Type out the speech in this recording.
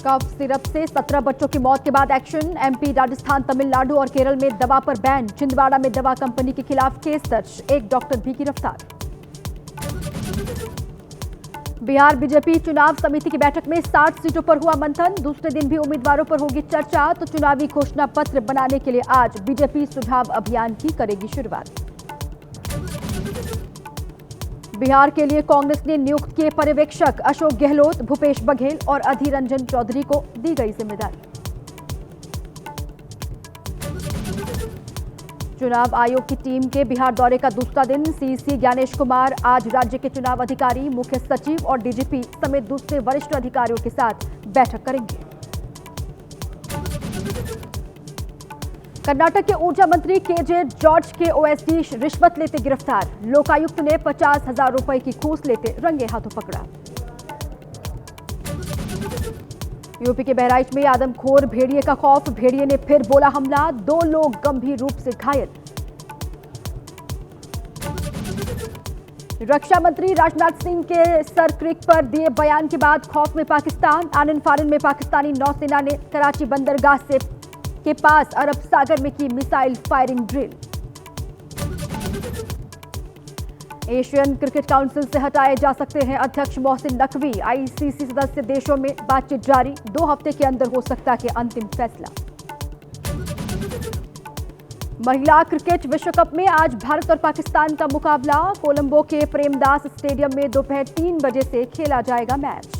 Cough syrup से 17 बच्चों की मौत के बाद एक्शन। एमपी, राजस्थान, तमिलनाडु और केरल में दवा पर बैन। छिंदवाड़ा में दवा कंपनी के खिलाफ केस दर्ज। एक डॉक्टर भी गिरफ्तार। बिहार बीजेपी चुनाव समिति की बैठक में 60 सीटों पर हुआ मंथन। दूसरे दिन भी उम्मीदवारों पर होगी चर्चा। तो चुनावी घोषणा पत्र बनाने के लिए आज बीजेपी सुझाव अभियान की करेगी शुरुआत। बिहार के लिए कांग्रेस ने नियुक्त किए पर्यवेक्षक। अशोक गहलोत, भूपेश बघेल और अधीर रंजन चौधरी को दी गई जिम्मेदारी। चुनाव आयोग की टीम के बिहार दौरे का दूसरा दिन। सीसी ज्ञानेश कुमार आज राज्य के चुनाव अधिकारी, मुख्य सचिव और डीजीपी समेत दूसरे वरिष्ठ अधिकारियों के साथ बैठक करेंगे। कर्नाटक के ऊर्जा मंत्री केजे जॉर्ज के ओएसडी रिश्वत लेते गिरफ्तार। लोकायुक्त ने 50,000 रुपए की घूस लेते रंगे हाथों पकड़ा। यूपी के बहराइच में आदमखोर भेड़िए का खौफ। भेड़िए ने फिर बोला हमला। 2 लोग गंभीर रूप से घायल। रक्षा मंत्री राजनाथ सिंह के सर क्रिक पर दिए बयान के बाद खौफ में पाकिस्तान। आनन फानन में पाकिस्तानी नौसेना ने कराची बंदरगाह से के पास अरब सागर में की missile firing drill. Asian cricket council से हटाए जा सकते हैं अध्यक्ष मोहसिन नकवी। आईसीसी सदस्य देशों में बातचीत जारी। 2 हफ्ते के अंदर हो सकता है अंतिम फैसला। महिला क्रिकेट विश्व कप में आज भारत और पाकिस्तान का मुकाबला। कोलंबो के प्रेमदास स्टेडियम में दोपहर 3 बजे से खेला जाएगा मैच।